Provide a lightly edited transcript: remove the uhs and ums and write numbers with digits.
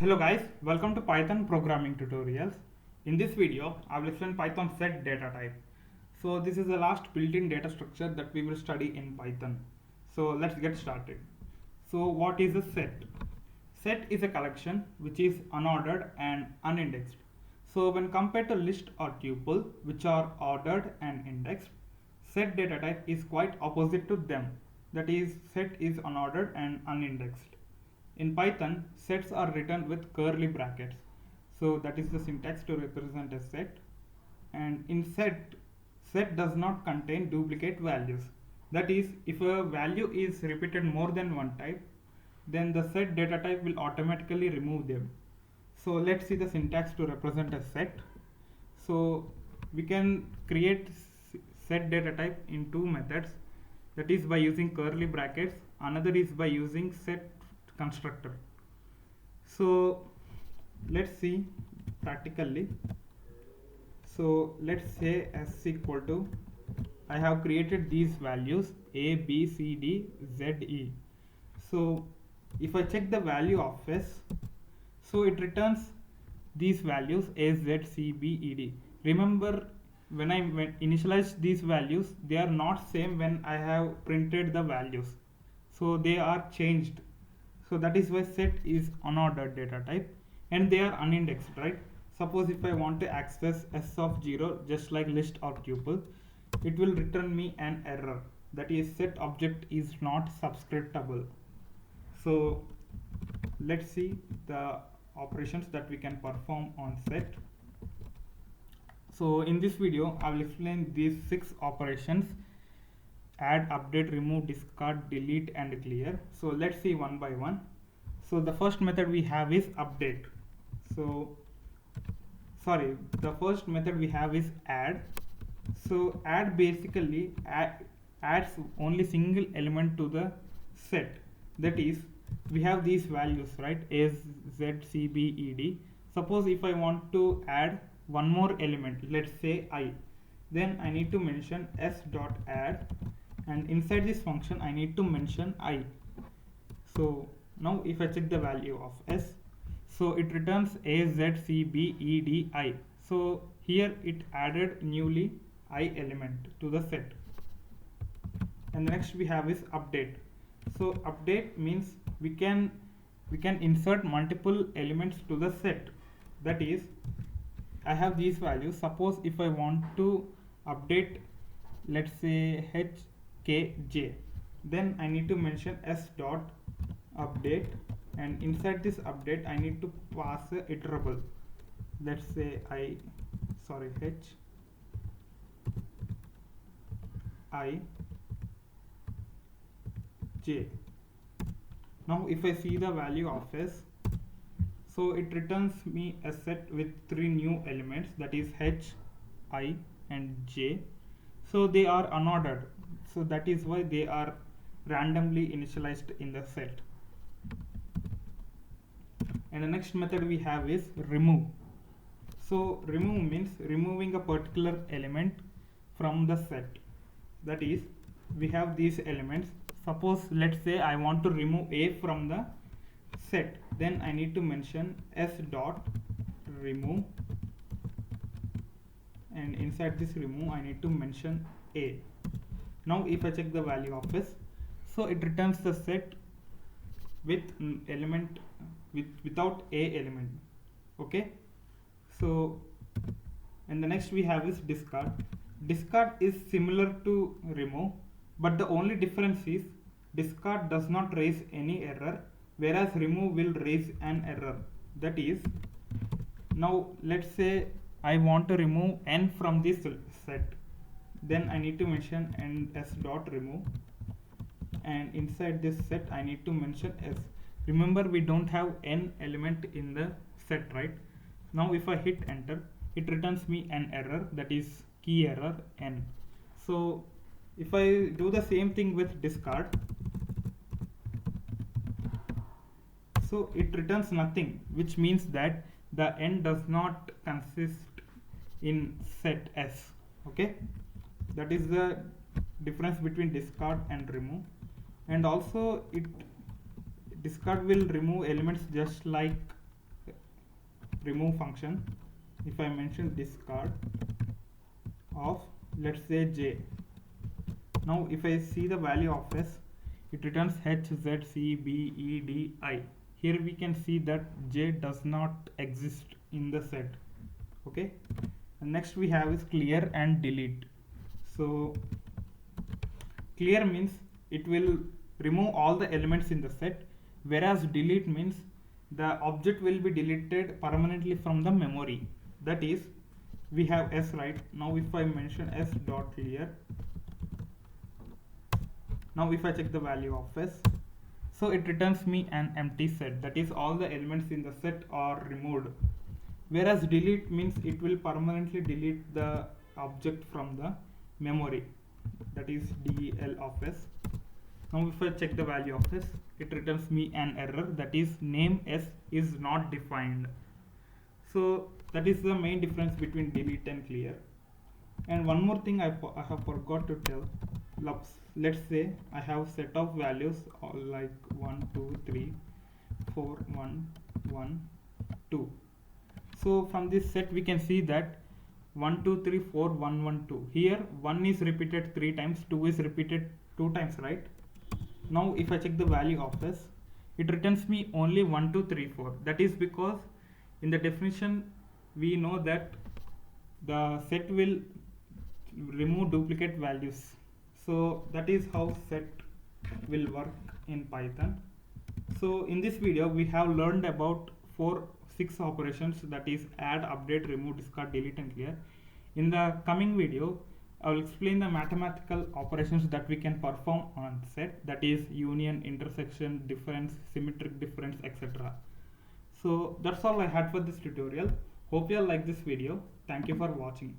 Hello guys, welcome to Python programming tutorials. In this video, I will explain Python set data type. So this is the last built-in data structure that we will study in Python. So let's get started. So what is a set? Set is a collection which is unordered and unindexed. So when compared to list or tuple, which are ordered and indexed, set data type is quite opposite to them. That is, set is unordered and unindexed. In Python, sets are written with curly brackets. So that is the syntax to represent a set. And in set does not contain duplicate values. That is, if a value is repeated more than one type, then the set data type will automatically remove them. So let's see the syntax to represent a set. So we can create set data type in two methods. That is by using curly brackets. Another is by using set constructor. So let's see practically. So let's say s equal to, I have created these values a, b, c, d, z, e. So if I check the value of s, so it returns these values a, z, c, b, e, d. Remember, when I initialize these values, they are not same when I have printed the values. So they are changed. So that is why set is unordered data type and they are unindexed, right? Suppose if I want to access s of 0 just like list or tuple, it will return me an error, that is set object is not subscriptable. So let's see the operations that we can perform on set. So in this video I will explain these 6 operations: add, update, remove, discard, delete and clear. So let's see one by one. So the first method we have is update. So the first method we have is add. So add basically adds only single element to the set. That is, we have these values, right? A, z, c, b, e, d. Suppose if I want to add one more element, let's say I, then I need to mention s dot add, and inside this function I need to mention I. So now if I check the value of s, so it returns a, z, c, b, e, d, I. So here it added newly I element to the set. And the next we have is update. So update means we can insert multiple elements to the set. That is, I have these values. Suppose if I want to update, let's say h, k, j, then I need to mention s dot update, and inside this update I need to pass a iterable. Let's say h I j. Now if I see the value of s, so it returns me a set with 3 new elements, that is h, I and j. So they are unordered, so that is why they are randomly initialized in the set. And the next method we have is remove. So remove means removing a particular element from the set. That is, we have these elements. Suppose let's say I want to remove a from the set, then I need to mention s dot remove, and inside this remove I need to mention a. Now if I check the value of s, so it returns the set with element without a element. Okay, so and the next we have is discard. Discard is similar to remove, but the only difference is discard does not raise any error, whereas remove will raise an error. That is, now let's say I want to remove n from this set, then I need to mention n s dot remove, and inside this set I need to mention s. Remember, we don't have n element in the set, right? Now if I hit enter, it returns me an error, that is key error n. So if I do the same thing with discard, so it returns nothing, which means that the n does not consist in set s. Okay, that is the difference between discard and remove. And also discard will remove elements just like remove function, if I mention discard of, let's say, j. Now if I see the value of s, it returns h, z, c, b, e, d, I. Here we can see that j does not exist in the set. Okay, and next we have is clear and delete. So clear means it will remove all the elements in the set, whereas delete means the object will be deleted permanently from the memory. That is, we have s, right? Now if I mention s dot clear, now if I check the value of s, so it returns me an empty set, that is all the elements in the set are removed, whereas delete means it will permanently delete the object from the memory, that is del of s. Now if I check the value of s, it returns me an error, that is name s is not defined. So that is the main difference between delete and clear. And one more thing I have forgot to tell. Let's say I have set of values like 1, 2, 3, 4, 1, 1, 2. So from this set we can see that 1, 2, 3, 4, 1, 1, 2. Here 1 is repeated 3 times, 2 is repeated 2 times, right? Now if I check the value of s, it returns me only 1, 2, 3, 4. That is because in the definition we know that the set will remove duplicate values. So that is how set will work in Python. So in this video we have learned about 6 operations, that is add, update, remove, discard, delete and clear. In the coming video I will explain the mathematical operations that we can perform on set, that is union, intersection, difference, symmetric difference, etc. So that's all I had for this tutorial. Hope you all like this video. Thank you for watching.